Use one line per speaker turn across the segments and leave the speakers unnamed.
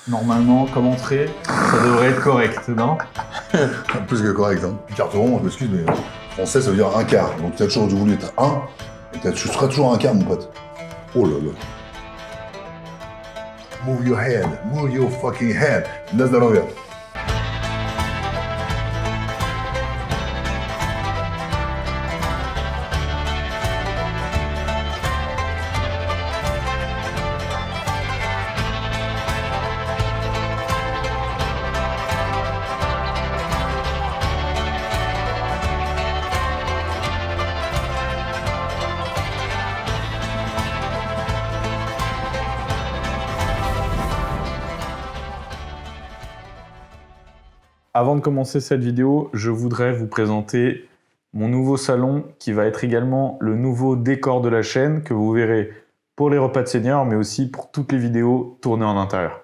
Normalement, comme entrée, ça devrait être correct, non?
Plus que correct, hein. Carteron, excuse, mais français, ça veut dire un quart. Donc tu as toujours voulu être un, et tu seras toujours un quart, mon pote. Oh là là. Move your fucking head. Laisse de l'envers.
Avant de commencer cette vidéo, je voudrais vous présenter mon nouveau salon qui va être également le nouveau décor de la chaîne que vous verrez pour les repas de seniors mais aussi pour toutes les vidéos tournées en intérieur.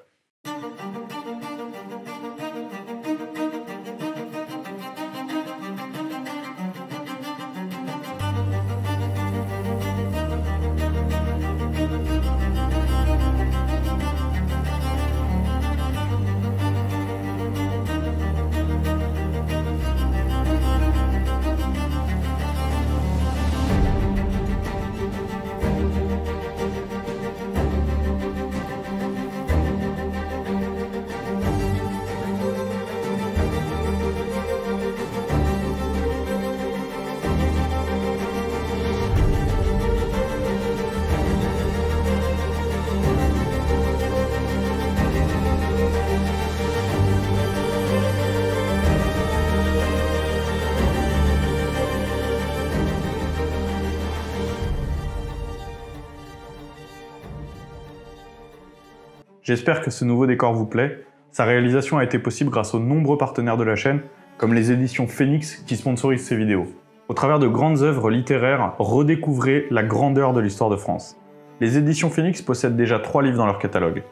J'espère que ce nouveau décor vous plaît. Sa réalisation a été possible grâce aux nombreux partenaires de la chaîne, comme les éditions Phoenix qui sponsorisent ces vidéos. Au travers de grandes œuvres littéraires, redécouvrez la grandeur de l'histoire de France. Les éditions Phoenix possèdent déjà 3 livres dans leur catalogue.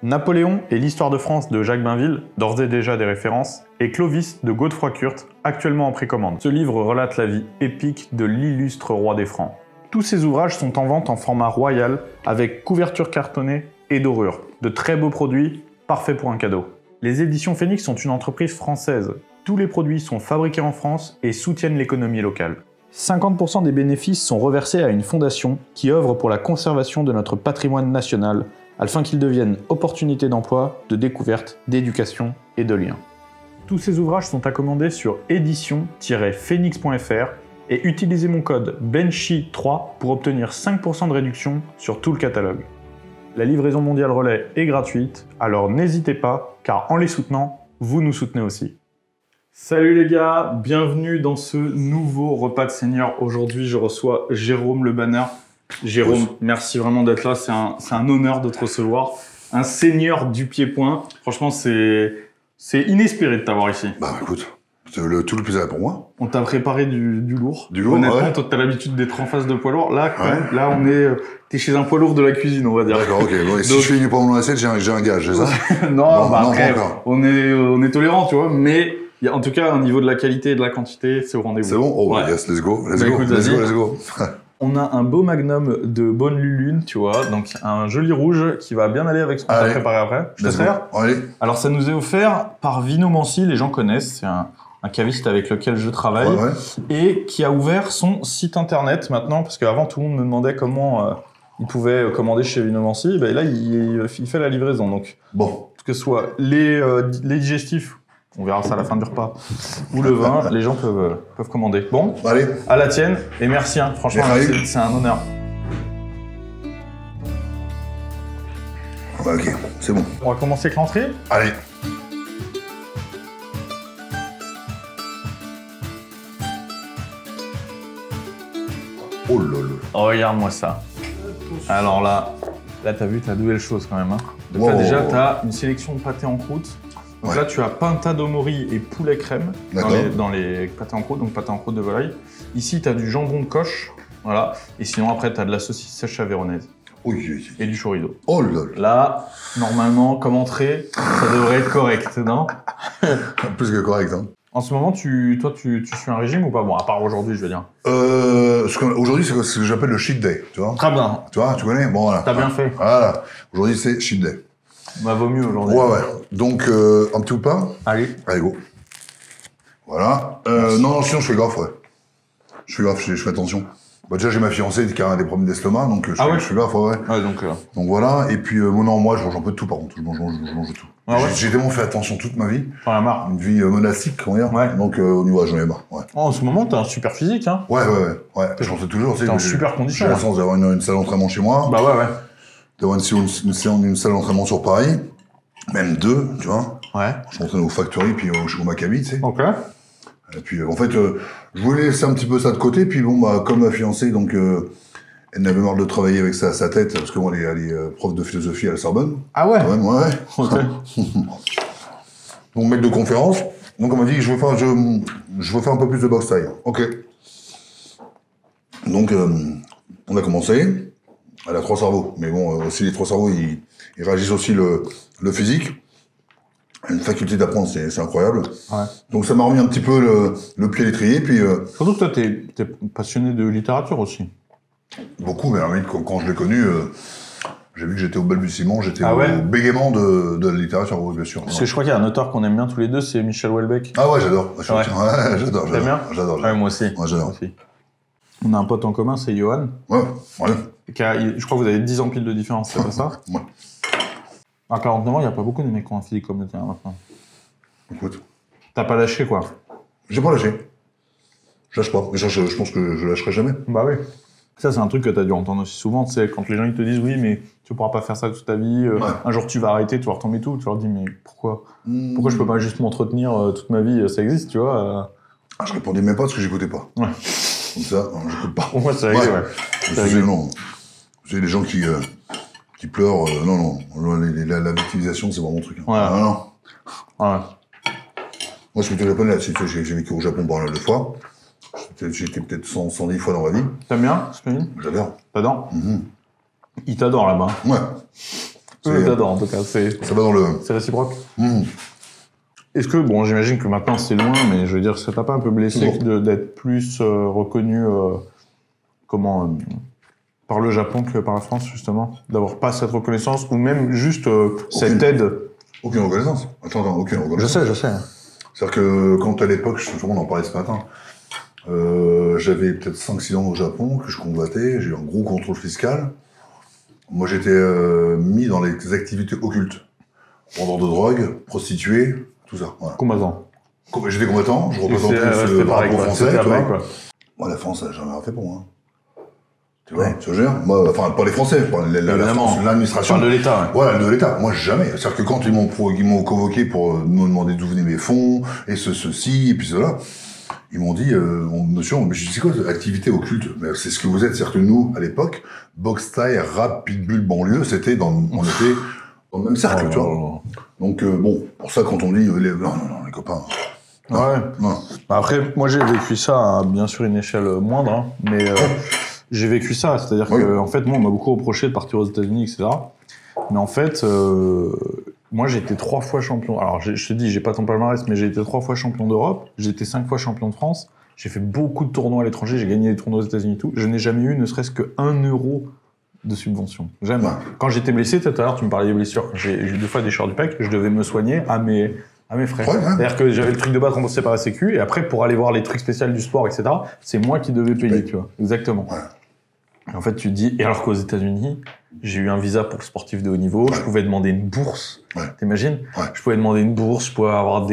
Napoléon et l'histoire de France de Jacques Bainville, d'ores et déjà des références, et Clovis de Godefroy Kurt, actuellement en précommande. Ce livre relate la vie épique de l'illustre roi des Francs. Tous ces ouvrages sont en vente en format royal, avec couverture cartonnée et dorure. De très beaux produits, parfaits pour un cadeau. Les éditions Phoenix sont une entreprise française. Tous les produits sont fabriqués en France et soutiennent l'économie locale. 50% des bénéfices sont reversés à une fondation qui œuvre pour la conservation de notre patrimoine national, afin qu'il devienne opportunité d'emploi, de découverte, d'éducation et de lien. Tous ces ouvrages sont à commander sur édition-phoenix.fr et utilisez mon code BENCHI3 pour obtenir 5% de réduction sur tout le catalogue. La livraison mondiale relais est gratuite, alors n'hésitez pas, car en les soutenant, vous nous soutenez aussi. Salut les gars, bienvenue dans ce nouveau repas de senior. Aujourd'hui, je reçois Jérôme Le Banner. Jérôme, merci vraiment d'être là, c'est un honneur de te recevoir. Un senior du pied-point. Franchement, c'est inespéré de t'avoir ici.
Bah écoute, tout le plaisir est pour moi.
On t'a préparé du lourd.
Du lourd,
honnêtement,
ouais.
Toi, t'as l'habitude d'être en face de poids lourd. Là, quand même, là, on est... T'es chez un poids lourd de la cuisine, on va dire.
D'accord, ok. Bon, et si je finis pas mon assiette, j'ai un gage, c'est ça?
Non, bah
non,
après,
pas encore.
on est tolérant, tu vois, mais il y a en tout cas un niveau de la qualité et de la quantité, c'est au rendez-vous.
C'est bon? Oh,
ouais.
Yes, let's go, let's
Bah,
go,
écoute,
let's
vas-y.
go, let's go.
On a un beau magnum de bonne lulune, tu vois, donc un joli rouge qui va bien aller avec ce qu'on t'a préparé après. Je te
Let's go.
sers.
Allez.
Alors, ça nous est offert par Vinomancy, les gens connaissent, c'est un caviste avec lequel je travaille,
Ouais.
et qui a ouvert son site internet maintenant, parce qu'avant, tout le monde me demandait comment il pouvait commander chez Vinomancy. Ben là, il fait la livraison, donc
Bon.
que ce soit les digestifs, on verra ça à la fin du repas, ou le vin, les gens peuvent commander. Bon,
Allez.
à la tienne, et merci, hein, franchement,
Merci.
c'est un honneur.
Ouais, ok, c'est bon.
On va commencer avec l'entrée.
Allez. Oh là là.
Oh, regarde-moi ça. Alors là, t'as vu, t'as de belles choses quand même. Hein. Donc
Wow.
là, déjà, t'as une sélection de pâtés en croûte. Donc
Ouais.
là, tu as pinta d'omori et poulet crème
D'accord.
dans les pâtés en croûte, donc pâté en croûte de volaille. Ici, t'as du jambon de coche, voilà. Et sinon, après, t'as de la saucisse sèche avéronaise
Oui, oui, oui.
et du chorizo.
Oh là là.
Là, normalement, comme entrée, ça devrait être correct, non?
Plus que correct, hein.
En ce moment, toi, tu suis un régime ou pas? Bon, à part aujourd'hui, je veux dire.
Aujourd'hui, c'est ce que j'appelle le cheat day, tu vois.
Très bien.
Tu vois, tu connais? Bon, voilà.
T'as bien fait.
Voilà. Aujourd'hui, c'est cheat day.
Bah, vaut mieux aujourd'hui.
Ouais. Donc, un petit ou pas?
Allez.
Allez, go. Voilà. Non, sinon, je fais gaffe, ouais. Je fais attention. Bah, déjà, j'ai ma fiancée qui a des problèmes d'estomac, donc je fais gaffe, ouais.
Ouais, donc
voilà. Et puis, moi, je mange un peu de tout, par contre. Je mange tout.
Ah ouais.
J'ai tellement fait attention toute ma vie.
T'en as marre.
Une vie monastique, on va dire.
Ouais.
Donc, au niveau, j'en ai marre. Ouais.
Oh, en ce moment, t'as un super physique, hein.
Ouais. J'en sais toujours.
T'es en super condition.
J'ai la chance d'avoir une salle d'entraînement chez moi.
Bah ouais.
D'avoir une salle d'entraînement sur Paris. Même 2, tu vois.
Ouais.
Je m'entraîne au Factory, puis au Maccabi, tu sais.
Ok.
Et puis, en fait, je voulais laisser un petit peu ça de côté. Puis bon, bah, comme ma fiancée, donc, elle n'avait marre de travailler avec ça à sa tête, parce que moi, elle est prof de philosophie à la Sorbonne.
Ah ouais.
Ouais.
Ok.
Donc, maître de conférence. Donc, on m'a dit, je veux faire un peu plus de boxe taille. Ok. Donc, on a commencé. Elle a 3 cerveaux. Mais bon, aussi, les 3 cerveaux, ils réagissent aussi le physique. Une faculté d'apprendre, c'est incroyable.
Ouais.
Donc, ça m'a remis un petit peu le pied à l'étrier. Puis,
Surtout que toi, t'es passionné de littérature aussi.
beaucoup, mais alors, quand je l'ai connu, j'ai vu que j'étais au balbutiement, j'étais
Ah ouais.
au bégaiement de la littérature, oui, bien sûr.
Parce que je crois qu'il y a un auteur qu'on aime bien tous les deux, c'est Michel Houellebecq.
Ah ouais, j'adore. Ouais, j'adore.
T'aimes bien?
J'adore.
Ouais, moi aussi.
Ouais, j'adore.
Aussi. On a un pote en commun, c'est Johan.
Ouais.
Je crois que vous avez 10 ans pile de différence, c'est pas ça?
Ouais.
À 49 ans, il n'y a pas beaucoup de mecs qui ont un physique comme le tien maintenant.
Écoute.
T'as pas lâché, quoi.
J'ai pas lâché. Je lâche pas. Mais je pense que je lâcherai jamais.
Bah oui. Ça, c'est un truc que t'as dû entendre aussi souvent, tu sais, quand les gens ils te disent oui, mais tu pourras pas faire ça toute ta vie, un jour tu vas arrêter, tu vas retomber tout, tu leur dis mais pourquoi je peux pas juste m'entretenir toute ma vie, ça existe, tu vois
Je répondais même pas parce que j'écoutais pas.
Ouais.
Comme ça, j'écoute pas.
Pour moi, c'est réglé, ouais.
C'est réglé, non. Vous savez, les gens qui pleurent, non. La victimisation, c'est vraiment mon truc.
Ouais.
Ah, non.
Ouais.
Moi, je suis plutôt japonais là-dessus. J'ai vécu au Japon pas mal de fois. J'ai été peut-être 110 fois dans ma vie.
T'aimes bien, Spinning?
J'adore.
T'adores? Ils t'adorent là-bas.
Ouais.
Ils t'adorent en tout cas, c'est
Ça va dans le...
réciproque. Est-ce que, bon, j'imagine que maintenant c'est loin, mais je veux dire, ça t'a pas un peu blessé d'être plus reconnu par le Japon que par la France, justement? D'avoir pas cette reconnaissance, ou même juste cette aide?
Aucune reconnaissance. Attends, aucune reconnaissance.
Je sais.
C'est-à-dire que quand à l'époque, on en parlait ce matin, j'avais peut-être 5-6 ans au Japon, que je convoitais, j'ai eu un gros contrôle fiscal. Moi, j'étais mis dans les activités occultes. Vendeur de drogue, prostituée, tout ça. Voilà.
Combattant.
J'étais combattant, je représentais le drapeau français. Moi, la France, elle n'a jamais rien fait pour moi. Tu vois, tu veux dire? Moi, enfin, pas les Français, la France, l'administration.
De l'État, ouais.
Voilà, de l'État. Moi, jamais. C'est-à-dire que quand ils m'ont convoqué pour me demander d'où venaient mes fonds, et ceci, et puis cela, ils m'ont dit, monsieur, mais je dis, c'est quoi cette activité occulte? C'est ce que vous les certes, nous, à l'époque, boxe taille, rap, pitbull, banlieue, on était dans le même cercle, tu vois. Donc, bon, pour ça, quand on dit, non, les copains.
Ouais.
Non.
Après, moi, j'ai vécu ça à, bien sûr, une échelle moindre, hein, mais j'ai vécu ça. C'est-à-dire que, en fait, moi, on m'a beaucoup reproché de partir aux États-Unis, etc. Mais en fait, moi, j'ai été 3 fois champion. Alors, je te dis, j'ai pas ton palmarès, mais j'ai été 3 fois champion d'Europe. J'ai été 5 fois champion de France. J'ai fait beaucoup de tournois à l'étranger. J'ai gagné des tournois aux États-Unis et tout. Je n'ai jamais eu ne serait-ce que 1 euro de subvention. Jamais. Ouais. Quand j'étais blessé, tout à l'heure, tu me parlais des blessures. J'ai eu 2 fois des déchirures du pec. Je devais me soigner à mes frais. Ouais. C'est-à-dire que j'avais le truc de base remboursé par la Sécu. Et après, pour aller voir les trucs spéciaux du sport, etc., c'est moi qui devais payer, tu vois. Exactement. Ouais. En fait, tu te dis, et alors qu'aux États-Unis, j'ai eu un visa pour le sportif de haut niveau, je pouvais demander une bourse, t'imagines? Je pouvais demander une bourse, je pouvais avoir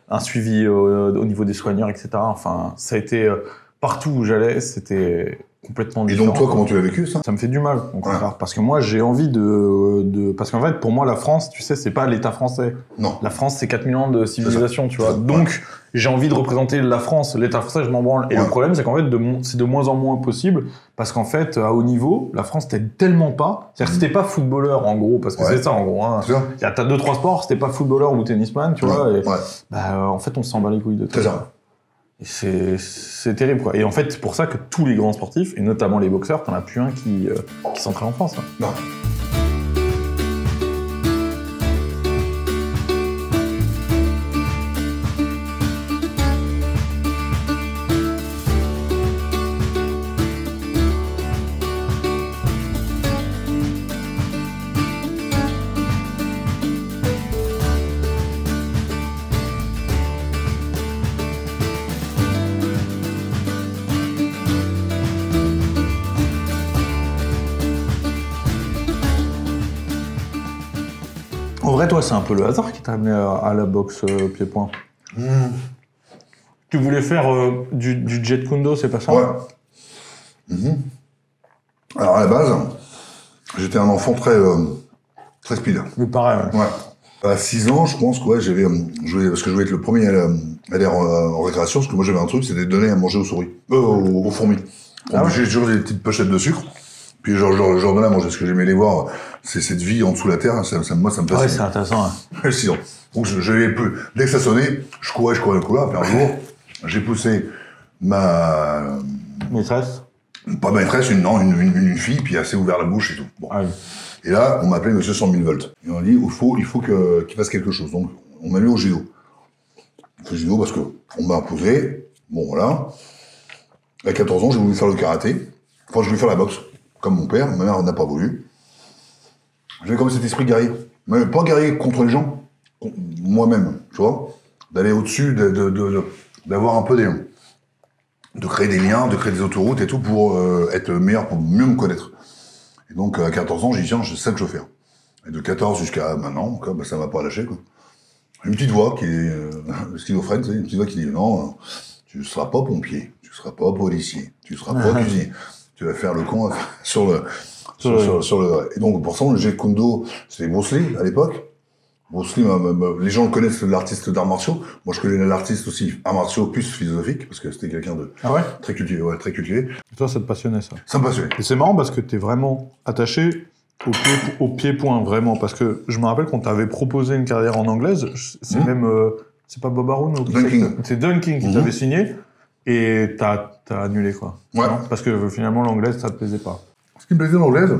un suivi au niveau des soigneurs, etc. Enfin, ça a été partout où j'allais, c'était complètement différent.
Et donc toi, comment tu l'as vécu, ça?
Ça me fait du mal, au contraire, parce que moi, j'ai envie parce qu'en fait, pour moi, la France, tu sais, c'est pas l'État français.
Non.
La France, c'est 4000 ans de civilisation, tu vois. Donc, j'ai envie de représenter la France, l'État français, je m'en branle. Et le problème, c'est qu'en fait, c'est de moins en moins possible, parce qu'en fait, à haut niveau, la France t'aide tellement pas. C'est-à-dire que si t'es pas footballeur, en gros, parce que c'est ça, en gros. Hein. T'as 2-3 sports, si t'es pas footballeur ou tennisman, tu vois, en fait, on s'en bat les couilles de tout ça. Et c'est terrible, quoi. Et en fait, c'est pour ça que tous les grands sportifs, et notamment les boxeurs, t'en as plus un qui s'entraîne en France. Hein.
Non.
En vrai, toi, c'est un peu le hasard qui t'a amené à la boxe pied-point. Tu voulais faire du Jet Kundo, c'est pas ça?
Ouais. Alors, à la base, j'étais un enfant très speed.
Mais pareil, ouais.
Ouais. À 6 ans, je pense que ouais, parce que je voulais être le premier à aller en récréation, parce que moi j'avais un truc, c'était de donner à manger aux souris, aux fourmis.
Ah ouais.
J'ai toujours des petites pochettes de sucre, puis genre donnais à manger, parce que j'aimais les voir, c'est cette vie en dessous de la terre, moi ça me fascine.
Ouais, c'est intéressant. Ouais.
6 ans. Donc dès que ça sonnait, je courais le couloir, puis un jour, j'ai poussé ma...
Maîtresse?
Pas ma maîtresse, une fille, puis elle s'est ouvert la bouche et tout. Bon.
Ah oui.
Et là, on m'a appelé Monsieur 100 000 volts. Et on m'a dit, il faut qu'il fasse quelque chose. Donc, on m'a mis au judo. J'ai fait judo parce que on m'a imposé. Bon, voilà. À 14 ans, j'ai voulu faire le karaté. Enfin, je voulais faire la boxe. Comme mon père. Ma mère n'a pas voulu. J'avais comme cet esprit guerrier. Mais pas guerrier contre les gens. Moi-même, tu vois. D'aller au-dessus, d'avoir un peu de créer des liens, de créer des autoroutes et tout pour être meilleur, pour mieux me connaître. Et donc, à 14 ans, j'ai dit, tiens, c'est ça que je veux faire. Et de 14 jusqu'à maintenant, quoi, bah, ça m'a pas lâché, quoi. Une petite voix qui est schizophrène, tu sais, une petite voix qui dit, non, tu ne seras pas pompier, tu ne seras pas policier, tu ne seras pas cuisinier. Tu vas faire le con sur le... Et donc, pour ça, le Jet Kundo, c'était Bruce Lee, à l'époque. Bruce Lee, les gens connaissent l'artiste d'arts martiaux. Moi, je connais l'artiste aussi, arts martiaux plus philosophique, parce que c'était quelqu'un de très cultivé, ouais, très cultivé.
Et toi, ça te passionnait, ça?
Ça me passionnait.
Et c'est marrant parce que t'es vraiment attaché au pied-point, vraiment. Parce que je me rappelle qu'on t'avait proposé une carrière en anglaise. C'est même... c'est pas Bob Arum?
Dunking.
C'est Dunking qui t'avait signé. Et t'as annulé, quoi.
Ouais.
Non, parce que finalement, l'anglaise, ça te plaisait pas.
Ce qui me plaisait dans l'anglaise,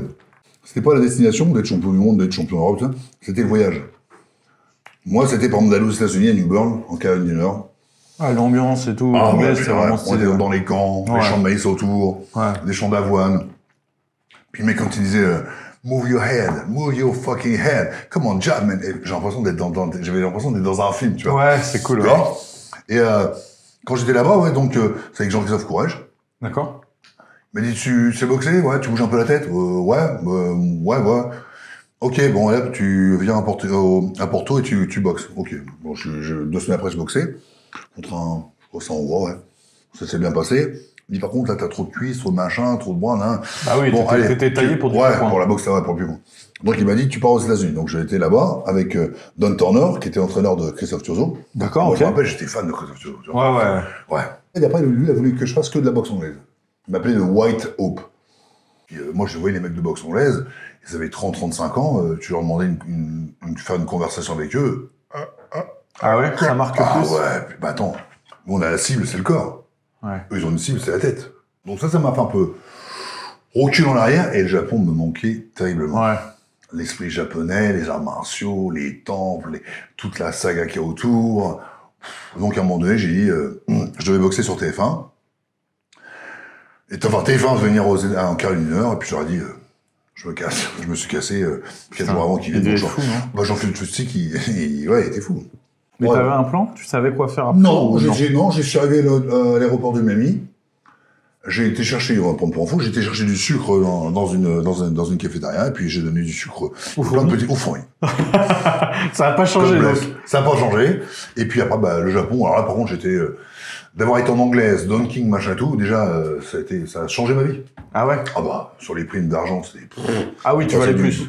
c'était pas la destination d'être champion du monde, d'être champion d'Europe, ça. C'était le voyage. Moi, c'était par exemple d'aller aux États-Unis, à New Bern, en Caroline du Nord.
Ah, l'ambiance et tout.
Ah,
l'anglaise,
ouais,
c'est vraiment
on
stylé.
était dans les camps, les champs de maïs autour, des champs d'avoine. Puis le mec, quand il disait move your head, move your fucking head, come on, jab, man. J'avais l'impression d'être dans un film, tu vois.
Ouais, c'est cool. Ouais.
Et quand j'étais là-bas, ouais, donc c'est avec Jean-Christophe Courrèges.
D'accord.
Il m'a dit, tu sais boxer? Ouais, tu bouges un peu la tête? Ouais. Ok, bon, là, tu viens à Porto et tu boxes. Ok. Bon, 2 semaines après, je boxais. Contre un Hongrois, ouais. Ça s'est bien passé. Il dit, par contre, là, t'as trop de cuisses, trop de machin, trop de bras, hein.
Ah oui, bon, t'étais taillé pour du
pied-point.
Ouais,
pour la boxe, ça va, pour le pied-point. Donc, il m'a dit, tu pars aux États-Unis. Donc, j'ai été là-bas avec Don Turner, qui était entraîneur de Christophe Turzo.
D'accord,
Moi,
ok.
je me rappelle, j'étais fan de Christophe Turzo. Ouais. Et après, lui, il a voulu que je fasse que de la boxe anglaise. Il m'appelait le White Hope. Et, moi, je voyais les mecs de boxe anglaise, ils avaient 30-35 ans, tu leur demandais de faire une conversation avec eux.
Ah ouais, ça marque plus.
Ah ouais, puis, bah attends, nous on a la cible, c'est le corps.
Ouais.
Eux, ils ont une cible, c'est la tête. Donc ça m'a fait un peu recul en arrière, et le Japon me manquait terriblement.
Ouais.
L'esprit japonais, les arts martiaux, les temples, toute la saga qu'il y a autour. Donc à un moment donné, j'ai dit, je devais boxer sur TF1. Et enfin, TF1 de venir en Caroline du Nord, et puis je leur ai dit, je me casse. Je me suis cassé 4 jours avant qu'il vienne.
Il était fou, non?
Jean-Philippe Tutsi, il était fou.
Mais
Ouais.
t'avais un plan? Tu savais quoi faire après?
Non, je suis arrivé à l'aéroport de Miami. J'ai été chercher, on va prendre pour info, j'ai été chercher du sucre dans une cafétéria, et puis j'ai donné du sucre plein de petits au fourmis.
Ça n'a pas changé, donc.
Ça n'a pas changé. Et puis après, bah, le Japon, alors là, par contre, j'étais, d'avoir été en anglaise, Dunking, machin tout, déjà, ça a changé ma vie.
Ah ouais?
Ah bah, sur les primes d'argent, c'était...
Ah oui, tu valais plus.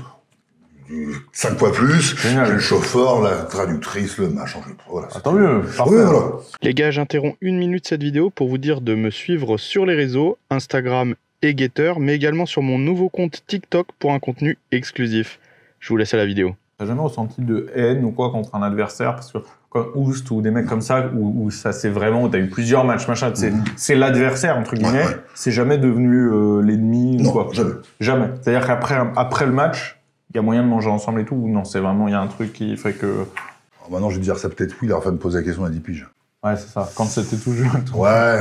5 fois plus.
Génial.
J'ai le chauffeur, la traductrice, le machin, voilà.
Ah, tant mieux. Parfait.
Oui, voilà.
Les gars, j'interromps 1 minute cette vidéo pour vous dire de me suivre sur les réseaux, Instagram et Getter, mais également sur mon nouveau compte TikTok pour un contenu exclusif. Je vous laisse à la vidéo.
T'as jamais ressenti de haine ou quoi contre un adversaire? Parce que comme Oust ou des mecs comme ça, où ça c'est vraiment, où t'as eu plusieurs matchs, machin, c'est l'adversaire, entre guillemets,
Ouais.
c'est jamais devenu l'ennemi ou
Non,
quoi?
jamais.
Jamais. C'est-à-dire qu'après le match, il y a moyen de manger ensemble et tout, ou non, c'est vraiment, il y a un truc qui fait que...
Alors maintenant, je vais dire ça peut-être oui, il a enfin de me poser la question à 10 piges.
Ouais, c'est ça. Quand c'était tout jeune.
Ouais.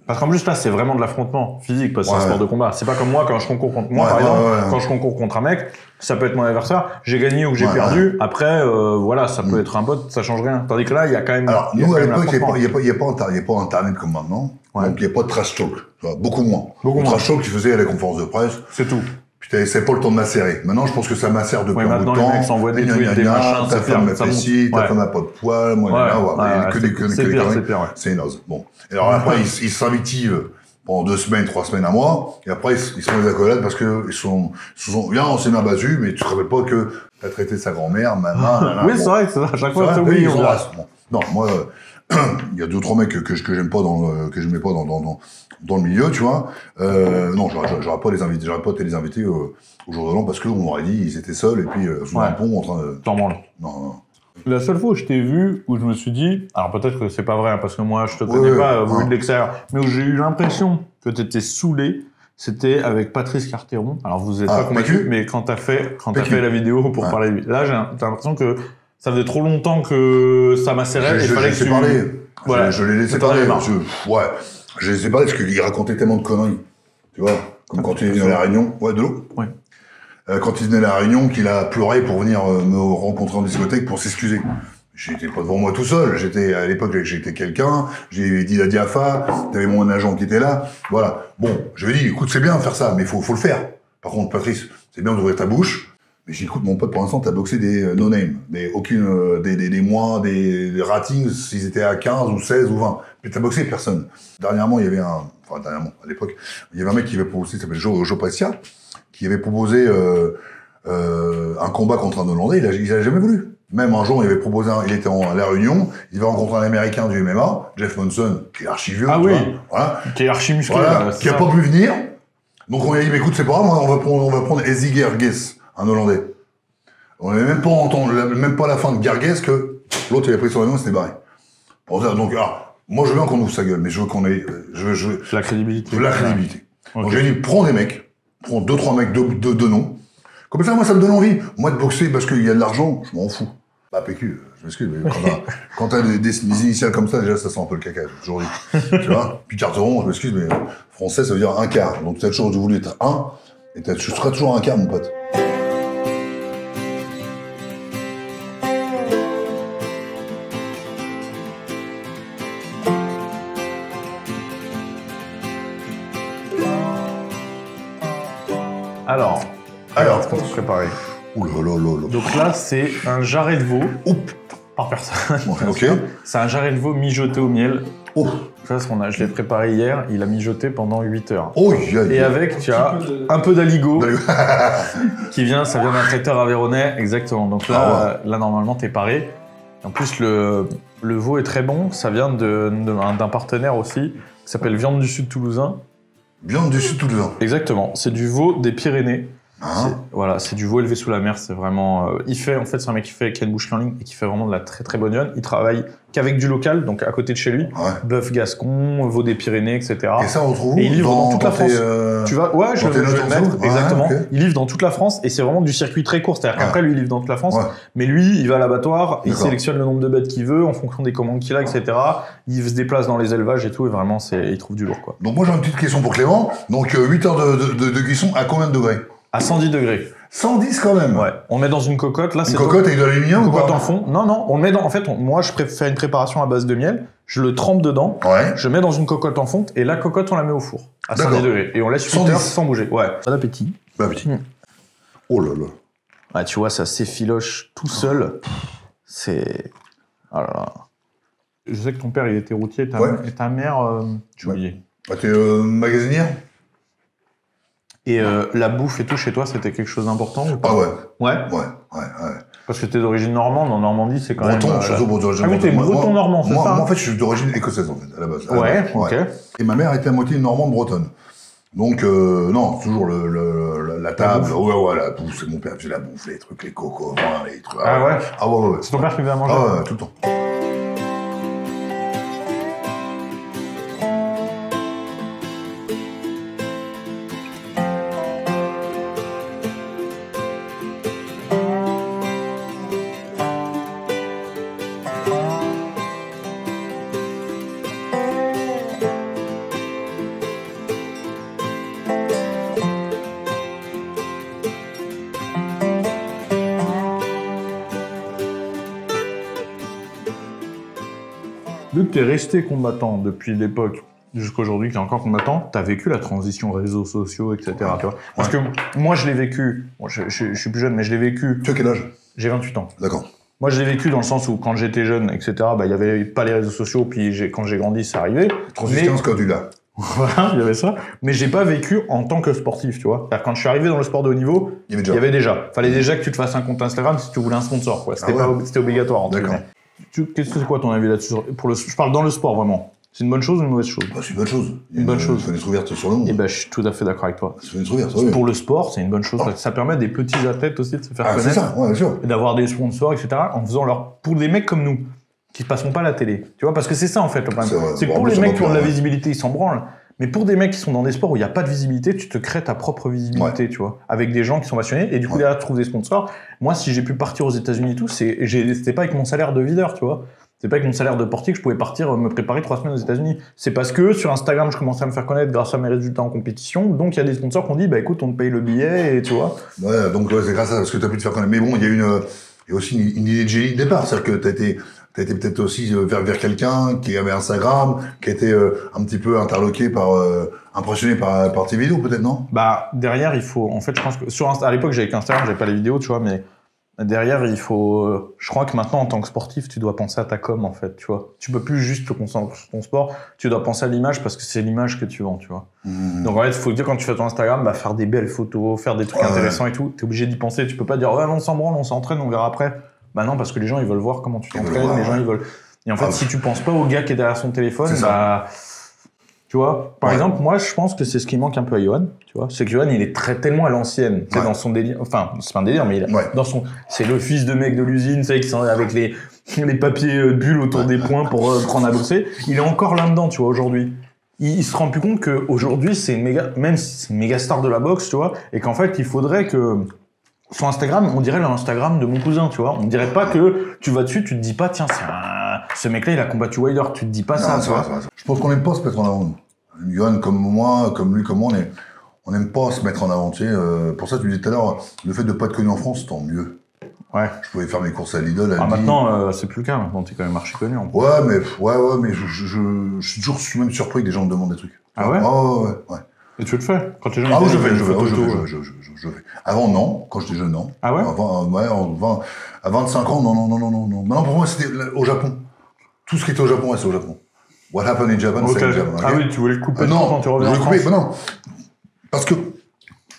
Parce qu'en plus, là, c'est vraiment de l'affrontement physique, parce que c'est un
Ouais.
sport de combat. C'est pas comme moi, quand je concours contre moi,
Ouais,
par exemple,
ouais.
quand je concours contre un mec, ça peut être mon adversaire, j'ai gagné ou que j'ai
Ouais,
perdu, après, voilà, ça peut être un pote, ça change rien. Tandis que là, il y a quand même...
Alors,
il y a
nous,
quand
à
même
l'époque, il
l'affrontement.
n'y a pas Internet comme maintenant.
Ouais.
Donc, il n'y a pas de trash talk. Tu vois, beaucoup moins.
Beaucoup
Le
moins.
trash talk, tu faisais à la conférence de presse.
C'est tout.
Puis t'avais pas le temps de macérer. Maintenant, je pense que ça macère depuis un bout de
maintenant,
temps.
les mecs s'envoient des tweets, des machins,
ta femme a
ça
fait
monte.
ci, ta
Ouais.
femme a pas de poils, moi, que des
c'est pire,
conneries.
c'est pire, ouais.
C'est naze. Bon. Et alors après, ils s'invectivent pendant 2 semaines, 3 semaines, un mois, et après, ils se font des accolades parce que ils sont, bien, on s'est bien battu, mais tu te rappelles pas que t'as traité sa grand-mère, maman,
Oui, c'est vrai, à chaque fois, c'est
oui,
oublié.
ils
on dirait.
embrassent. Bon. Non, moi, il y a 2-3 mecs que j'aime pas que je mets pas dans le milieu, tu vois. Non, j'aurais pas été les inviter au jour de l'an parce qu'on m'aurait dit ils étaient seuls et puis sous un pont en train de.
T'en branles.
Non.
La seule fois où je t'ai vu, où je me suis dit, alors peut-être que c'est pas vrai, hein, parce que moi je te connais pas, vu de l'extérieur, mais où j'ai eu l'impression que t'étais saoulé, c'était avec Patrice Carteron. Alors vous êtes pas convaincu,
PQ?
mais quand t'as fait la vidéo pour parler de lui. Là, t'as l'impression que ça faisait trop longtemps que ça macérait et il fallait que tu...
parler.
Voilà.
Je l'ai laissé
T'en avais
parler.
marre.
Je l'ai laissé parler parce qu'il racontait tellement de conneries. Tu vois, comme quand il venait à la Réunion. Ouais, de l'eau.
Ouais.
Quand il venait à la Réunion, qu'il a pleuré pour venir me rencontrer en discothèque pour s'excuser. J'étais pas devant moi tout seul. À l'époque, j'étais quelqu'un. J'ai dit la Diafa. T'avais mon agent qui était là. Voilà. Bon, je lui ai dit, écoute, c'est bien de faire ça, mais faut le faire. Par contre, Patrice, c'est bien d'ouvrir ta bouche. Mais j'ai dit, écoute, mon pote, pour l'instant, t'as boxé des no-name. Des ratings, s'ils étaient à 15 ou 16 ou 20. Mais t'as boxé personne. Dernièrement, il y avait à l'époque, il y avait un mec qui avait proposé, il s'appelle Joe Pressia, qui avait proposé, un combat contre un Hollandais. Il a jamais voulu. Même un jour, il avait proposé il était à La Réunion, il avait rencontré un Américain du MMA, Jeff Monson, qui est archi vieux.
Ah oui.
Voilà.
Qui est archi musclé.
Voilà. Qui a pas pu venir. Donc on lui a dit, mais écoute, c'est pas grave, on va prendre Ezzy Gerges, un Hollandais. On n'avait même pas entendu, même pas la fin de Gerges que l'autre il a pris son avion et s'était barré. Donc, moi je veux bien qu'on ouvre sa gueule, mais je veux qu'on ait,
La crédibilité.
la crédibilité.
Okay.
Donc j'ai dit, prends 2-3 mecs de nom. Comme ça, moi ça me donne envie. Moi de boxer parce qu'il y a de l'argent, je m'en fous. Bah PQ, je m'excuse, mais quand t'as des initiales comme ça, déjà ça sent un peu le caca, j'ai toujours dit. Tu vois. Puis Carteron, je m'excuse, mais français ça veut dire un quart. Donc t'as toujours voulu être un, et tu seras toujours un quart, mon pote.
Alors, on se préparer.
Ouh là là là là.
Donc là, c'est un jarret de veau
Oup.
par personne.
Ok.
C'est un jarret de veau mijoté au miel.
Oh.
Ça, je l'ai préparé hier, il a mijoté pendant 8 heures.
Oh,
Et avec, tu as un peu d'aligot ça vient d'un traiteur aveyronais, exactement. Donc là, normalement, t'es paré. En plus, le veau est très bon, ça vient d'un partenaire aussi, qui s'appelle Viande du Sud Toulousain.
Viande du Sud Toulousain.
Exactement, c'est du veau des Pyrénées.
Hein?
Voilà, c'est du veau élevé sous la mer, c'est vraiment... c'est un mec qui a une boucherie en ligne et qui fait vraiment de la très très bonne viande. Il travaille qu'avec du local, donc à côté de chez lui.
Ouais.
Bœuf gascon, veau des Pyrénées, etc.
Et ça, on retrouve
Et il livre dans toute la France.
Tu
vas... Ouais, je vais le mettre,
ouais,
exactement.
okay.
Il livre dans toute la France et c'est vraiment du circuit très court. C'est-à-dire qu'après, lui, il livre dans toute la France.
Ouais.
Mais lui, il va à l'abattoir, il sélectionne le nombre de bêtes qu'il veut en fonction des commandes qu'il a, etc. Il se déplace dans les élevages et tout, et vraiment, il trouve du lourd, quoi.
Donc moi, j'ai une petite question pour Clément. Donc 8 heures de cuisson, à combien de degrés?
À 110 degrés.
110 quand même.
Ouais. On met dans une cocotte. Là,
une cocotte avec de l'aluminium ou
cocotte
pas?
en fond. Non, on le met dans. En fait, moi, je fais une préparation à base de miel. Je le trempe dedans.
Ouais.
Je mets dans une cocotte en fonte et la cocotte, on la met au four à 110 degrés et on laisse 8 heures sans bouger. Ouais. Bon appétit.
Bon appétit. Oh là là.
Ouais, tu vois, ça s'effiloche tout seul. C'est. Oh là là. Je sais que ton père, il était routier et ta mère, tu oubliais.
Ah, t'es magasinière?
Et la bouffe et tout chez toi, c'était quelque chose d'important ou pas?
Ah ouais.
Ouais.
Ouais.
Parce que t'es d'origine normande, en Normandie, c'est quand
breton,
même...
surtout breton.
Ah oui, t'es breton normand, c'est ça?
Moi, en fait, je suis d'origine écossaise, en fait, à la base.
Ouais, ok.
Et ma mère était à moitié normande bretonne. Donc, non, toujours la table. Ouais, la bouffe, c'est mon père qui faisait la bouffe, les trucs, les cocos, les trucs.
Ah ouais?
Ah ouais.
C'est ton père qui faisait à manger?
Ah ouais, tout le temps.
Vu que t'es resté combattant depuis l'époque
jusqu'à aujourd'hui, qui est encore combattant, t'as vécu la transition réseaux sociaux, etc. Tu vois. Parce que moi, je l'ai vécu. Bon, je suis plus jeune, mais je l'ai vécu.
Tu as quel âge?
J'ai 28 ans.
D'accord.
Moi, je l'ai vécu dans le sens où, quand j'étais jeune, etc., bah, il y avait pas les réseaux sociaux, puis quand j'ai grandi, c'est arrivé.
Transition, ce que tu l'as.
Voilà, il y avait ça. Mais j'ai pas vécu en tant que sportif, tu vois. C'est-à-dire, quand je suis arrivé dans le sport de haut niveau, il y avait déjà. Fallait déjà que tu te fasses un compte Instagram si tu voulais un sponsor, quoi. C'était c'était obligatoire, en tout cas. Qu'est-ce que c'est quoi ton avis là-dessus? Je parle dans le sport, vraiment. C'est une bonne chose ou une mauvaise chose?
Bah, c'est une bonne chose.
Une bonne chose.
Fenêtre ouverte sur le monde.
Eh ben, je suis tout à fait d'accord avec toi.
C'est une fenêtre ouverte, oui.
Pour le sport, c'est une bonne chose. Ça permet à des petits athlètes aussi de se faire connaître.
C'est ça, ouais, bien sûr.
Et d'avoir des sponsors, etc. En faisant pour des mecs comme nous, qui ne passeront pas à la télé. Tu vois, parce que c'est ça, en fait, le problème. C'est que pour les mecs qui ont de la visibilité, ils s'en branlent. Mais pour des mecs qui sont dans des sports où il n'y a pas de visibilité, tu te crées ta propre visibilité, tu vois. Avec des gens qui sont passionnés. Et du coup, derrière, tu trouves des sponsors. Moi, si j'ai pu partir aux États-Unis et tout, c'était pas avec mon salaire de videur, tu vois. C'est pas avec mon salaire de portier que je pouvais partir me préparer 3 semaines aux États-Unis. C'est parce que sur Instagram, je commençais à me faire connaître grâce à mes résultats en compétition. Donc il y a des sponsors qui ont dit, bah écoute, on te paye le billet et tu vois.
Ouais, donc c'est grâce à ça parce que tu as pu te faire connaître. Mais bon, il y a aussi une idée de génie de départ, c'est-à-dire que t'as été peut-être aussi vers quelqu'un qui avait Instagram, qui était un petit peu interloqué impressionné par tes vidéos, peut-être, non?
Bah derrière, il faut, en fait, je pense que à l'époque j'avais qu'Instagram, j'avais pas les vidéos, tu vois, mais derrière, il faut... Je crois que maintenant, en tant que sportif, tu dois penser à ta com, en fait, tu vois. Tu peux plus juste te concentrer sur ton sport, tu dois penser à l'image parce que c'est l'image que tu vends, tu vois. Donc, en fait, il faut dire, quand tu fais ton Instagram, bah, faire des belles photos, faire des trucs intéressants et tout. T'es obligé d'y penser. Tu peux pas dire, ouais, on s'en branle, on s'entraîne, on verra après. Bah non, parce que les gens, ils veulent voir comment tu t'entraînes, les gens, ils veulent... Et en fait, si tu penses pas au gars qui est derrière son téléphone, bah... Tu vois, par exemple, moi, je pense que c'est ce qui manque un peu à Johan, tu vois. C'est que Johan, il est tellement à l'ancienne. C'est dans son délire. Enfin, c'est pas un délire, mais c'est le fils de mec de l'usine, tu sais, qui sont avec les papiers bulles autour des poings pour prendre à bosser. Il est encore là-dedans, tu vois, aujourd'hui. Il se rend plus compte qu'aujourd'hui, même si c'est une méga star de la boxe, tu vois, et qu'en fait, il faudrait que, son Instagram, on dirait l'Instagram de mon cousin, tu vois. On dirait pas que tu vas dessus, tu te dis pas, tiens, ce mec-là, il a combattu Wilder, tu te dis pas ça, tu vois.
Je pense qu'on n'aime pas se mettre en avant. Johan, comme moi, comme lui, comme moi, on n'aime pas se mettre en avant. Tu sais, pour ça, tu disais tout à l'heure, le fait de pas être connu en France, tant mieux.
Ouais.
Je pouvais faire mes courses à Lidl.
Maintenant, c'est plus le cas. Maintenant, t'es quand même archi connu.
Ouais, mais je suis toujours même surpris que des gens me demandent des trucs.
Ah ouais?
Ouais.
Et tu le fais? Quand t'es jeune,
je fais. Avant, non. Quand j'étais jeune, non.
Ah ouais?
À 25 ans, non. Maintenant, pour moi, c'était au Japon. Tout ce qui était au Japon, c'est au Japon. What happened in Japan, c'est in Japan.
Ah oui, tu voulais le couper quand tu reviens en France.
Non. Parce que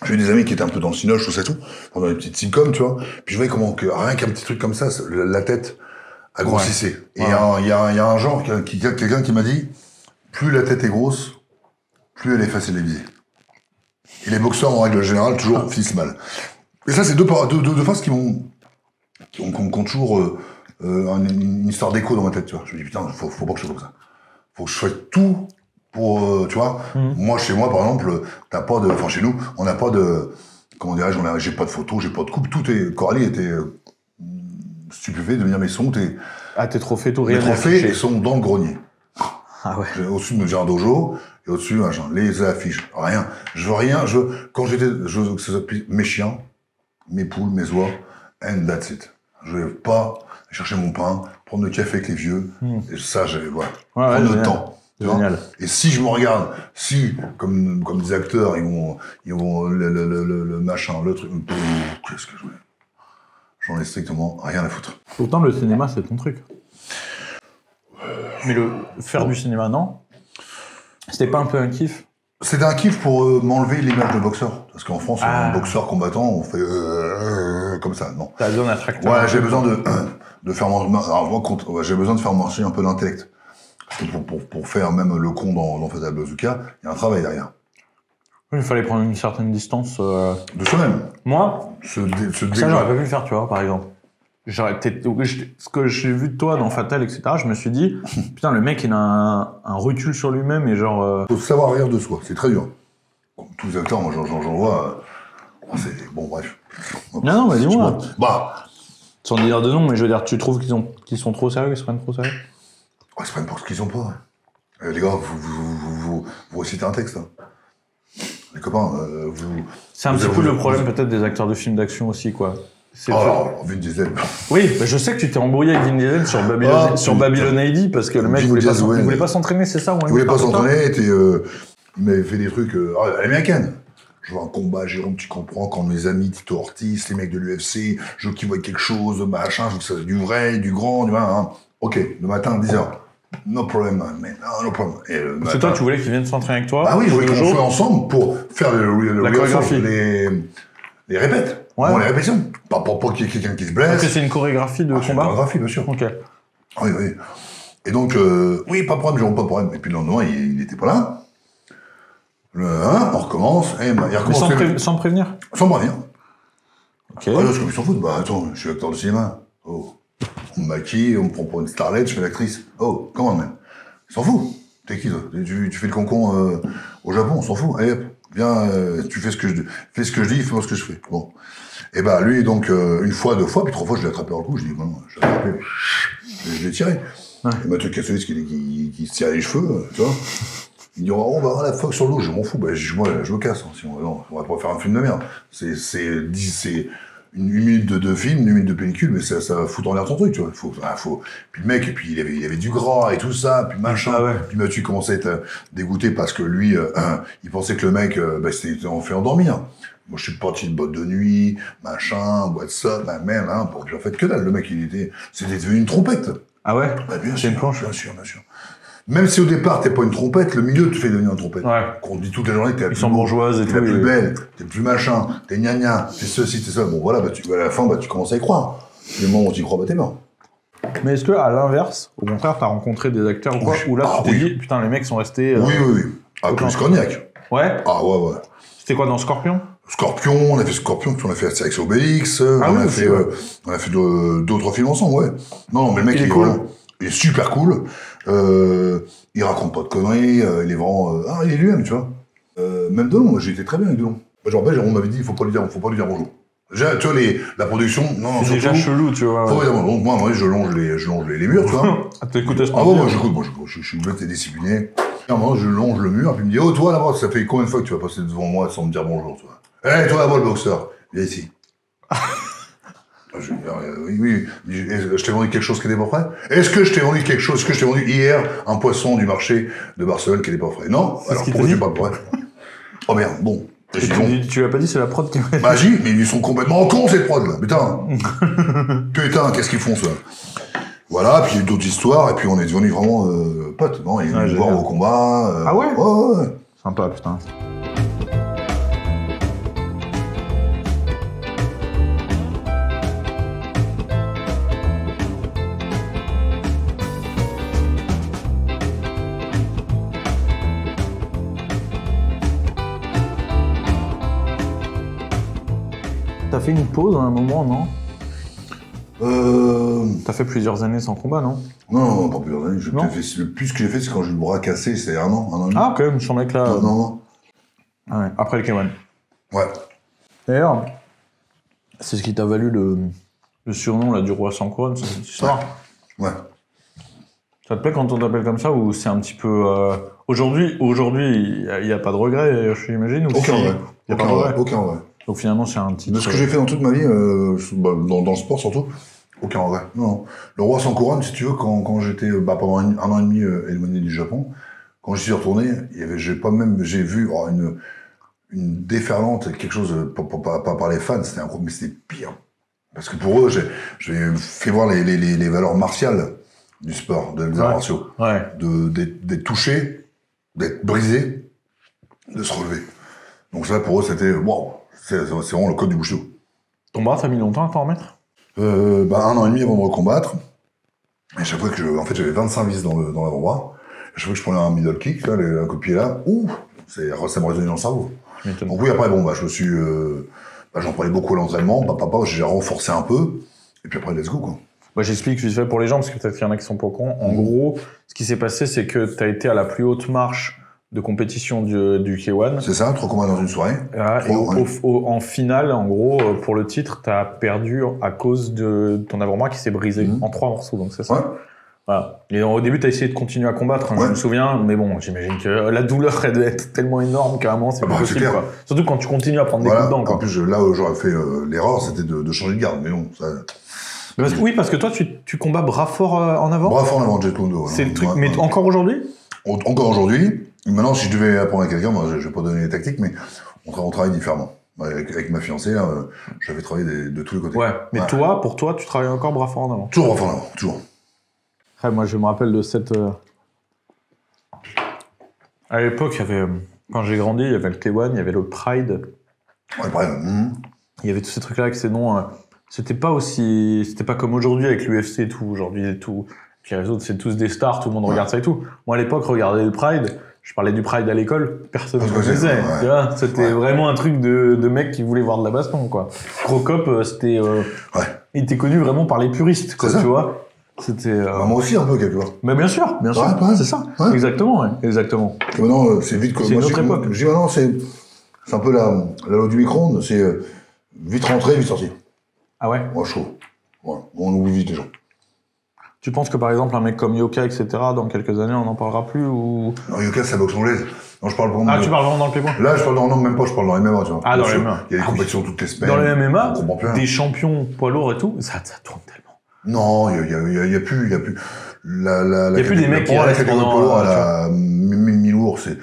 j'ai eu des amis qui étaient un peu dans le cinoche, tout ça et tout, pendant les petites sitcoms, tu vois. Puis je voyais comment rien qu'un petit truc comme ça, la tête grossissait. Et il y a un genre, quelqu'un qui m'a dit, plus la tête est grosse, plus elle est facile à viser. Et les boxeurs, en règle générale, toujours finissent mal. Et ça, c'est deux phrases qui ont toujours une histoire d'écho dans ma tête, tu vois. Je me dis, putain, faut pas que je sois comme ça. Faut que je fasse tout pour, tu vois. Moi, chez moi, par exemple, chez nous, on n'a pas de, comment dirais-je, j'ai pas de photos, j'ai pas de coupe, tout est, Coralie était stupéfait de venir mes sons,
tes trophées, tout rien.
Mes trophées, ils sont dans le grenier.
Ah ouais.
Au-dessus, j'ai un dojo, et au-dessus, machin, les affiches, rien. Je veux rien, mes chiens, mes poules, mes oies, and that's it. Je vais pas chercher mon pain, prendre le café avec les vieux, et ça, voilà. Prendre le temps.
Génial.
Et si je me regarde, comme des acteurs, ils vont le machin, le truc, qu'est-ce que je voulais? J'en ai strictement rien à foutre.
Pourtant, le cinéma, c'est ton truc. Mais faire du cinéma, non? C'était pas un peu un kiff?
C'était un kiff pour m'enlever l'image de boxeur. Parce qu'en France, un boxeur combattant, on fait comme ça, non.
T'as besoin d'un tracteur.
Ouais, j'ai besoin de faire j'ai besoin de faire marcher un peu l'intellect. Parce que pour faire même le con dans Fatal Bazooka, il y a un travail derrière.
Oui, il fallait prendre une certaine distance.
De soi-même.
Moi, ça, j'aurais pas pu le faire, tu vois, par exemple. Ce que j'ai vu de toi dans Fatal, etc., je me suis dit, putain, le mec, il a un recul sur lui-même et genre...
Faut savoir rire de soi, c'est très dur. Comme tous les acteurs, moi, j'en vois... bon, bref.
Non, mais dis-moi.
Bah...
Sans dire de nom, mais je veux dire, tu trouves qu'ils sont trop sérieux, qu'ils se prennent trop sérieux?
Ouais, c'est pas pour ce qu'ils ont pas. Les gars, vous récitez un texte. Hein. Les copains,
C'est un petit peu le problème peut-être des acteurs de films d'action aussi, quoi.
Alors, Vin Diesel.
Oui, bah je sais que tu t'es embrouillé avec Vin Diesel sur Babylon AD parce que le mec voulait pas s'entraîner, c'est ça?
Il voulait pas s'entraîner, il m'avait fait des trucs à l'américaine. Je vois un combat, Jérôme, tu comprends, quand mes amis Tito Ortiz, les mecs de l'UFC, je veux qu'ils voient quelque chose, machin, je veux que ça soit du vrai, du grand, du machin. Ok, le matin, 10h. No problem, man. No problem.
Parce que toi, tu voulais qu'il vienne s'entraîner avec toi?
Ah oui, je voulais qu'on soit ensemble pour faire
la chorégraphie.
Les répètes.
Ouais.
Bon, les répétitions. Pas pour qu'il y ait quelqu'un qui se blesse.
Parce que c'est une chorégraphie de combat?
C'est une chorégraphie, bien sûr.
Ok.
Oui, oui. Et donc, oui, pas de problème, Jérôme, pas de problème. Et puis le lendemain, il était pas là. On recommence. Et il recommence.
Sans prévenir?
Sans prévenir.
Ok.
Ah, parce qu'ils s'en foutent. Bah attends, je suis acteur de cinéma. Oh. On me maquille, on me prend pour une starlette, je fais l'actrice. Oh, comment même? Ils s'en foutent. T'es qui, toi? Tu fais le concon au Japon, on s'en fout. Allez hop, viens, tu fais ce que je dis, fais-moi ce que je fais. Bon. Et bah lui, donc, une fois, 2 fois, puis 3 fois, je l'ai attrapé dans le cou. Je dis, non, je l'ai attrapé. Je l'ai tiré. Ouais. Et Mathieu Kassovitz qui se tire les cheveux, tu vois. Il dit, oh, on va avoir la phoque sur l'eau, je m'en fous, bah, moi, je me casse, hein, sinon, non, on va pas faire un film de merde. C'est une minute de film, une minute de pellicule, mais ça va foutre en l'air ton truc, tu vois. Puis le mec, et puis il avait du gras et tout ça, puis machin. Ah ouais. Puis Mathieu commençait à être dégoûté parce que lui, il pensait que le mec, c'était fait endormir. Moi, je suis parti de boîte de nuit, machin, boîte ça, merde, hein, pour en fait que dalle. Le mec, c'était devenu une trompette.
Ah ouais?
Bah, bien
c'est
sûr,
une planche.
Bien sûr. Même si au départ t'es pas une trompette, le milieu te fait devenir une trompette. Ouais. Qu'on dit toute la journée que t'es la plus
bourgeoise et
t'es la plus belle, t'es le plus machin, t'es gna, t'es ceci, t'es ça. Bon voilà, à la fin, tu commences à y croire. Le moment où tu y crois, t'es mort.
Mais est-ce que, à l'inverse, au contraire, t'as rencontré des acteurs ou quoi, où là tu t'es dit, putain, les mecs sont restés.
Oui. Ah, comme Cognac.
Ouais?
Ah ouais.
C'était quoi dans Scorpion?
Scorpion, on a fait Scorpion, puis on a fait Astérix Obélix, on a fait d'autres films ensemble, ouais. Non, mais le mec, il est cool. Il est super cool. Il raconte pas de conneries. Il est vraiment. Il est lui-même, tu vois. Même Delon, moi, j'ai été très bien avec Delon. Moi, je me rappelle, Jérôme m'avait dit, faut pas lui dire bonjour. Déjà, tu vois, la production, non,
c'est déjà chelou, tu vois.
Faut pas dire bonjour. Moi, je longe les murs, tu vois.
T'écoutes à ce
moment-là. Ah, moi, je suis bête et discipliné. À un moment, je longe le mur, puis il me dit, oh, toi, là-bas, ça fait combien de fois que tu vas passer devant moi sans me dire bonjour, tu vois. Hé, toi, là-bas, le boxeur, viens ici. Oui. Je t'ai vendu quelque chose qui n'était pas frais? Est-ce que je t'ai vendu quelque chose? Est-ce que je t'ai vendu hier un poisson du marché de Barcelone qui n'était pas frais? Non? Alors pourquoi tu parles pas? Oh merde, bon.
Tu l'as pas dit, c'est la prod qui m'a dit.
Bah si, mais ils sont complètement cons ces prods là. Putain, qu'est-ce qu'ils font ça? Voilà, puis il y a eu d'autres histoires, et puis on est devenus vraiment potes. Non, il est venu me voir au combat.
Ah ouais?
Ouais.
Sympa, putain. T'as fait une pause à un moment, non? T'as fait plusieurs années sans combat, non?
Non, pas plusieurs années. Le plus que j'ai fait, c'est quand j'ai eu le bras cassé, c'est 1 an, 1 an et demi.
Ah, quand même, je mec là.
Non.
Ah ouais, après le K1.
Ouais.
D'ailleurs, c'est ce qui t'a valu le surnom là, du roi sans couronne, cette histoire.
Ouais.
Ça te plaît quand on t'appelle comme ça, ou c'est un petit peu... Aujourd'hui, il n'y a pas de regret, j'imagine?
Aucun regret. Aucun regret.
Donc finalement, c'est un petit...
De ce que j'ai fait dans toute ma vie, dans le sport surtout, aucun regret. Non. Le roi sans couronne, si tu veux, quand j'étais pendant 1 an et demi éloigné du Japon, quand j'y suis retourné, j'ai vu une déferlante, quelque chose, pas par les fans, c'était incroyable, mais c'était pire. Parce que pour eux, j'ai fait voir les valeurs martiales du sport, des arts martiaux.
Ouais.
D'être touché, d'être brisé, de se relever. Donc ça, pour eux, c'était waouh. C'est vraiment le code du Bushido.
Ton bras, t'as mis longtemps à t'en remettre?
1 an et demi avant de recombattre. Et chaque fois que j'avais 25 vis dans l'avant-bras. Et chaque fois que je prenais un middle kick, là, un coup de pied là, ça me résonnait dans le cerveau. Donc oui, après, je me suis, j'en parlais beaucoup à l'entraînement. J'ai renforcé un peu. Et puis après, let's go, quoi.
J'explique vite fait pour les gens, parce que peut-être qu'il y en a qui sont pas au courant. En gros, ce qui s'est passé, c'est que t'as été à la plus haute marche de compétition du K1.
C'est ça, 3 combats dans une soirée.
En finale, en gros, pour le titre, t'as perdu à cause de ton avant-bras qui s'est brisé en 3 morceaux, donc c'est ça.
Ouais.
Voilà. Et au début, t'as essayé de continuer à combattre, hein,
Ouais.
je me souviens, mais bon, j'imagine que la douleur, elle doit être tellement énorme qu'à un moment, c'est pas
Bah, c'est
possible,
clair.
quoi. Surtout quand tu continues à prendre des
Voilà.
coups dedans, quoi.
En plus, là où j'aurais fait l'erreur, c'était de changer de garde. Mais bon, ça.
Oui, parce que toi, tu combats bras fort en avant.
Bras fort en avant de Jet Kondo.
C'est le truc,
Ouais,
mais
ouais.
encore aujourd'hui?
Encore aujourd'hui. Maintenant, si je devais apprendre à quelqu'un, moi, je vais pas donner les tactiques, mais on travaille différemment. Avec ma fiancée, là, j'avais travaillé de tous les côtés.
Ouais. Mais toi, pour toi, tu travailles encore bras fort en avant.
Toujours bras fort en avant, toujours.
Ouais, moi, je me rappelle de cette. À l'époque, il y avait. Quand j'ai grandi, il y avait le K1, il y avait le Pride.
Ouais, pareil.
Il y avait tous ces trucs-là avec ces noms. C'était pas aussi. C'était pas comme aujourd'hui avec l'UFC et tout. Aujourd'hui et tout. Puis les autres, c'est tous des stars, tout le monde regarde ça et tout. Moi, à l'époque, regarder le Pride. Je parlais du Pride à l'école, personne ne connaissait.
Ouais.
Tu vois, c'était vraiment un truc de mec qui voulait voir de la baston, quoi. Crocop, c'était. Il était connu vraiment par les puristes, quoi,
C'est ça.
tu vois. C'était.
Bah, moi aussi, un peu, quelque part.
Mais bien sûr,
Ouais.
c'est ça.
Ouais.
Exactement, ouais, exactement.
Et maintenant, c'est vite que.
C'est une
moi,
autre époque.
Je dis maintenant, c'est un peu la loi du micro-ondes, c'est vite rentré, vite sorti.
Ah ouais.
Moi, chaud. Ouais. On oublie vite les gens.
Tu penses que par exemple un mec comme Yoka, etc., dans quelques années, on n'en parlera plus ou...
Non, Yoka, c'est la boxe anglaise. Non, je parle pas.
Ah, tu parles vraiment dans le pied-point?
Là, je parle non, même pas, je parle dans les MMA, tu vois.
Ah, dans les
Parce que
MMA.
Il y a des
Ah oui.
compétitions toutes les semaines.
Dans les MMA,
On comprend plus rien.
des champions poids lourds et tout, ça tourne tellement.
Non, il y a plus.
Il y a plus des mecs qui
la
restent
catégorie
pendant,
poids lourd à
tu
la mi-lourd, c'est.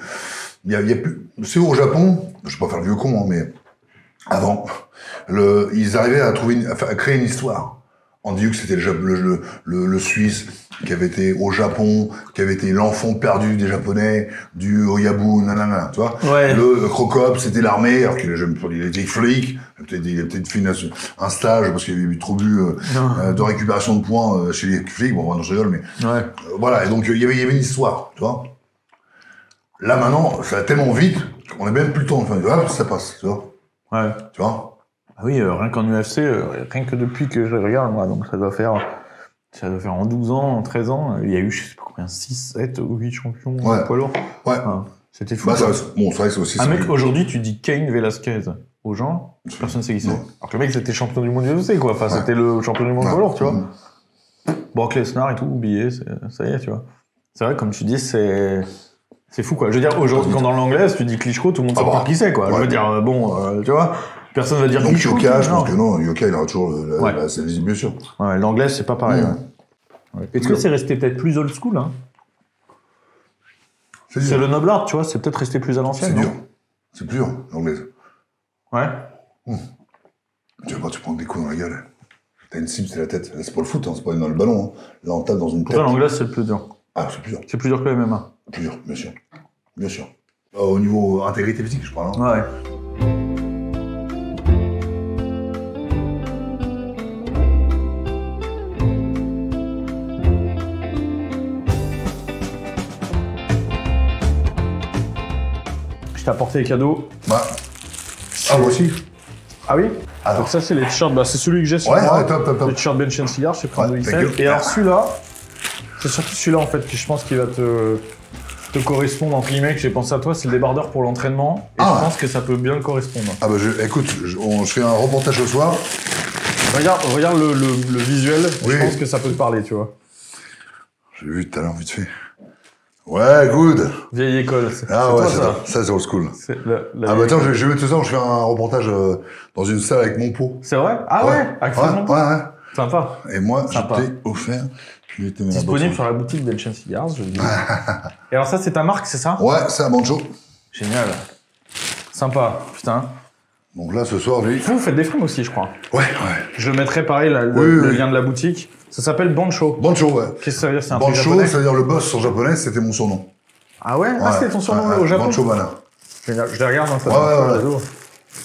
Il y a plus. C'est au Japon, je vais pas faire le vieux con, hein, mais avant, ils arrivaient à créer une histoire. On dit que c'était le Suisse qui avait été au Japon, qui avait été l'enfant perdu des Japonais, du Oyabu, nanana, tu vois.
Ouais.
Le Crocop, c'était l'armée, alors qu'il il était flic, il a peut-être fait un stage parce qu'il avait eu trop bu de récupération de points chez les flics. Bon, non, je rigole, mais
Ouais.
voilà. Et donc il y avait une histoire, tu vois. Là maintenant, ça va tellement vite qu'on a même plus le temps. Enfin, voilà, ça passe, tu vois.
Ouais.
Tu vois.
Ah oui, rien qu'en UFC, rien que depuis que je regarde, moi, donc ça doit faire en 12 ans, en 13 ans, il y a eu, je sais pas combien, 6, 7 ou 8 champions
Ouais.
poids lourds.
Ouais.
Enfin, c'était fou.
Bah,
quoi.
bon, c'est vrai que c'est aussi.
Un
ça
mec,
que-
aujourd'hui, tu dis Cain Velasquez aux gens, personne sait qui c'est.
Non.
Alors que le mec, c'était champion du monde du UFC, quoi. Enfin,
Ouais.
c'était le champion du monde
Ouais.
poids lourd, tu vois.
Mhm.
Brock Lesnar et tout, oublié, ça y est, tu vois. C'est vrai, comme tu dis, c'est fou, quoi. Je veux dire, aujourd'hui, quand dans l'anglaise, tu dis Klitschko, tout le monde sait
Ah bah.
pas qui c'est, quoi. Je
Ouais.
veux dire, tu vois, personne va dire
Donc
Klitschko.
Yoka, je
non.
pense que non. Yoka, il aura toujours
Ouais.
sa visible, bien sûr.
Ouais, l'anglaise, c'est pas pareil.
Mhm.
Ouais. Ouais. Est-ce que c'est resté peut-être plus old school, hein?
C'est
C'est
dur.
le noble art, tu vois, c'est peut-être resté plus à l'ancienne,
C'est
non?
dur. C'est plus dur, l'anglaise.
Ouais.
Tu vas pas te prendre des coups dans la gueule. T'as une cible, c'est la tête. Là, c'est pas le foot, hein, c'est pas dans le ballon. Hein. Là, on tape dans une
Pour
tête.
ça, l'anglaise, c'est le plus dur.
Ah, c'est plus dur.
C'est plus dur que le MMA.
Plus dur, bien sûr. Bien sûr. Au niveau intégrité physique, je parle. Hein.
Ouais. Je t'ai apporté les cadeaux.
Bah. Ah, moi aussi.
Ah oui?
Alors.
Donc ça, c'est les t-shirts. Bah, c'est celui que j'ai sur
Ouais,
moi.
ouais, top, top,
Le
top.
t-shirt Bench and Cigar, je sais pas
Ouais,
d'où il
thank
sert.
you.
Et alors celui-là, c'est surtout celui-là en fait qui je pense qu'il va te correspondre entre guillemets, que j'ai pensé à toi, c'est le débardeur pour l'entraînement. Et
Ah.
je pense que ça peut bien le correspondre.
Ah, bah, écoute, je fais un reportage ce soir.
Regarde le visuel,
Oui.
je pense que ça peut te parler, tu vois.
J'ai vu tout à l'heure, vite fait. Ouais, good.
Vieille école, c'est
Ah,
c'est
ouais,
toi
c'est
ça.
ça, c'est old school.
C'est la
Ah, bah,
vieille
attends,
école.
je vais te dire, je fais un reportage dans une salle avec mon pot.
C'est vrai? Ah ouais, avec Fred Monton.
ouais.
Sympa.
Et moi,
Sympa.
je t'ai offert. Je vais te mettre la
Disponible
box.
sur la boutique Bench and Cigars, je le dis. Et alors ça, c'est ta marque, c'est ça?
Ouais, c'est un banjo.
Génial. Sympa, putain.
Donc là, ce soir, lui.
Vous faites des fringues aussi, je crois.
Ouais.
Je mettrai pareil le
Oui.
lien de la boutique. Ça s'appelle Bancho.
Banjo, ouais.
Qu'est-ce que ça veut dire? C'est un truc
Banjo,
japonais?
c'est-à-dire le boss en japonais, c'était mon surnom.
Ah ouais? Ah, c'était ton surnom
Ouais,
au Japon?
Banjo Bana.
Génial. Je les regarde dans
Ouais.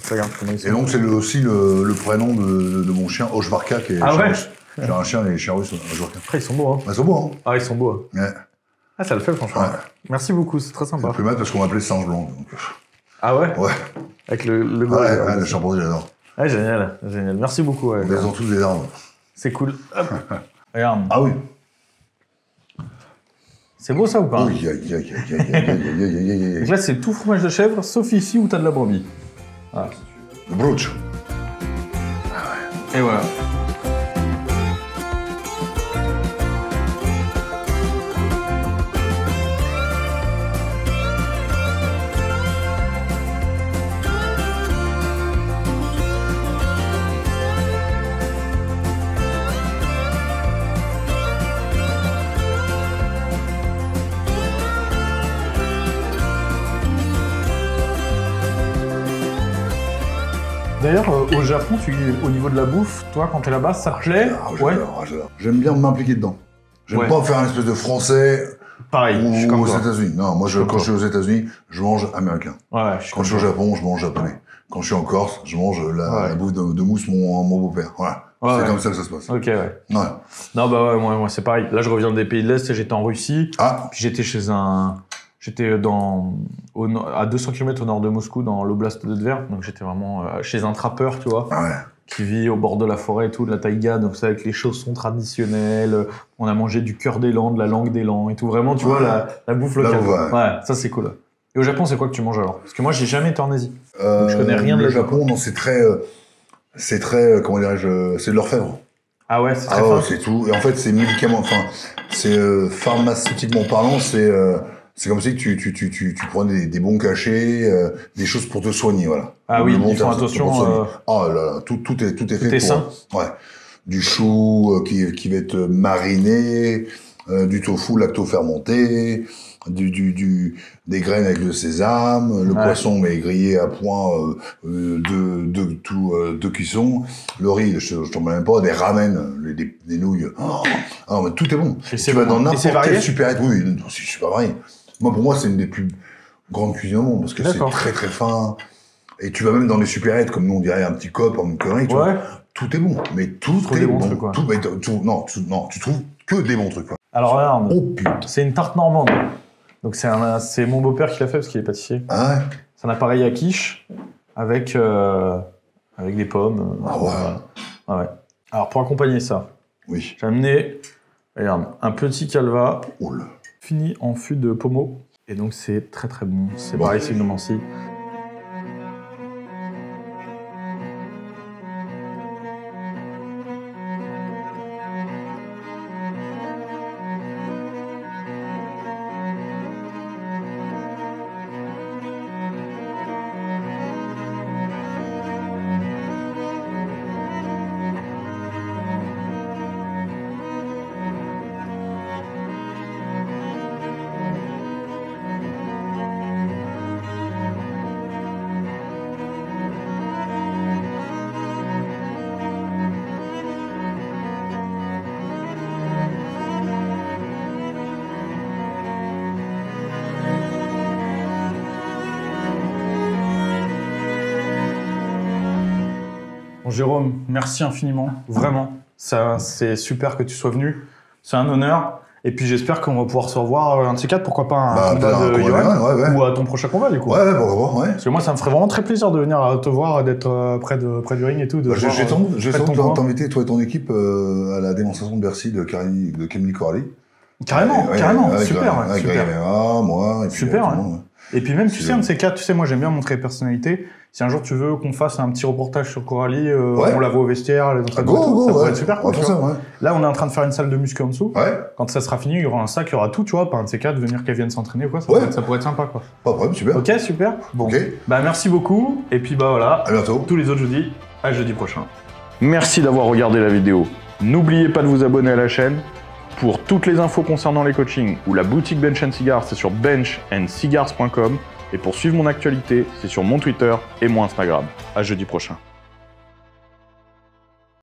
Je regarde comment ils sont.
Et donc, c'est aussi le prénom de mon chien, Oshvarka, qui est
Ah
chien
ouais?
russe. J'ai un chien, les chiens russes, Oshvarka.
Après, ils sont beaux, hein.
Bah, c'est beau, hein.
Ah, ils sont beaux.
Ouais.
Ah, ça le fait, franchement.
Ouais.
Merci beaucoup, c'est très
C'est
sympa.
plus mal parce qu'on m'appelait Singe Blanc. Donc...
Ah ouais?
Ouais.
Avec le
Ouais, le chimpanzé, j'adore.
Ah, génial, génial. Merci beaucoup. Ouais.
Ils ont tous des armes.
C'est cool. Hop. Regarde.
Ah oui.
C'est beau ça ou pas?
Oui, aïe, aïe, aïe, aïe, aïe, aïe, aïe, aïe, aïe.
Donc là, c'est tout fromage de chèvre, sauf ici où t'as de la brebis. Voilà.
Le brooch.
Et voilà. D'ailleurs, au Japon, au niveau de la bouffe, toi, quand t'es là-bas, ça te plaît?
J'adore. J'aime bien m'impliquer dedans. J'aime pas faire un espèce de français
pareil, je suis
ou
comme
aux
toi.
États-Unis. Non, moi, quand je suis aux États-Unis, je mange américain.
Ouais,
Quand je suis au Japon, je mange japonais. Quand je suis en Corse, je mange la bouffe de mousse mon beau-père. Voilà. C'est comme ça que ça se passe.
Ok, ouais.
Ouais.
Non, bah ouais, moi c'est pareil. Là, je reviens des pays de l'Est, j'étais en Russie.
Ah.
Puis j'étais à 200 km au nord de Moscou, dans l'oblast de Tver. Donc j'étais vraiment chez un trappeur, tu vois, qui vit au bord de la forêt et tout, de la taïga, donc ça avec les chaussons traditionnels. On a mangé du cœur d'élan, de la langue d'élan et tout. Vraiment, tu vois, la bouffe locale. Ouais, ça c'est cool. Et au Japon, c'est quoi que tu manges alors? Parce que moi, j'ai jamais été en Asie. Donc je connais rien de
le Japon. Non, c'est très, comment dirais-je, c'est de l'orfèvre.
Ah ouais, c'est très fin.
C'est tout. Et en fait, c'est médicament, enfin, c'est pharmaceutiquement parlant, c'est comme si tu prenais des bons cachets, des choses pour te soigner, voilà.
Ah oui, ils font attention.
Oh là là, tout est fait
pour. Sain.
Ouais. Du chou qui va être mariné, du tofu lacto-fermenté, des graines avec le sésame, le poisson mais grillé à point de cuisson, le riz, je t'en mets même pas, des ramen, des nouilles. Oh, mais tout est bon. Tu vas dans n'importe quelle supérette. Oui, c'est super varié. Pour moi, c'est une des plus grandes cuisines au monde parce que c'est très très fin. Et tu vas même dans les supérettes, comme nous on dirait un petit cop, une connerie, tu vois. Tout est bon, mais tout est bon. Trucs, tu trouves que des bons trucs. Quoi.
Alors regarde, c'est une tarte normande. Donc c'est mon beau-père qui l'a fait parce qu'il est pâtissier.
Ah ouais.
C'est un appareil à quiche avec des pommes.
Ah ouais.
Ah ouais. Alors pour accompagner ça,
j'ai
amené, regarde, un petit calva fini en fût de pommeau. Et donc c'est très très bon. C'est pareil, c'est une Nancy. Bon, Jérôme, merci infiniment, vraiment. C'est super que tu sois venu. C'est un honneur. Et puis j'espère qu'on va pouvoir se revoir un de ces quatre, pourquoi pas un combat de Johan, ou à ton prochain combat du coup.
Ouais, pourquoi pas,
Parce que moi ça me ferait vraiment très plaisir de venir te voir, d'être près du ring et tout.
Je vais t'inviter, toi et ton équipe, à la démonstration de Bercy de Kemily Corali.
Carrément, super.
Moi, et puis
super, Et puis même, tu sais, un de ces quatre, tu sais, moi j'aime bien montrer personnalité. Si un jour tu veux qu'on fasse un petit reportage sur Coralie, on la voit au vestiaire, les entraînements, ça pourrait être super cool. Là, on est en train de faire une salle de muscu en dessous. Quand ça sera fini, il y aura un sac, il y aura tout, tu vois, pas un de ces quatre, venir qu'elle vienne s'entraîner ou quoi, ça pourrait être sympa, quoi.
Pas de problème, super.
Ok, super. Bon. Bah, merci beaucoup. Et puis, bah voilà.
À bientôt.
Tous les autres jeudis, à jeudi prochain. Merci d'avoir regardé la vidéo. N'oubliez pas de vous abonner à la chaîne. Pour toutes les infos concernant les coachings ou la boutique Bench & Cigars, c'est sur benchandcigars.com. Et pour suivre mon actualité, c'est sur mon Twitter et mon Instagram. À jeudi prochain.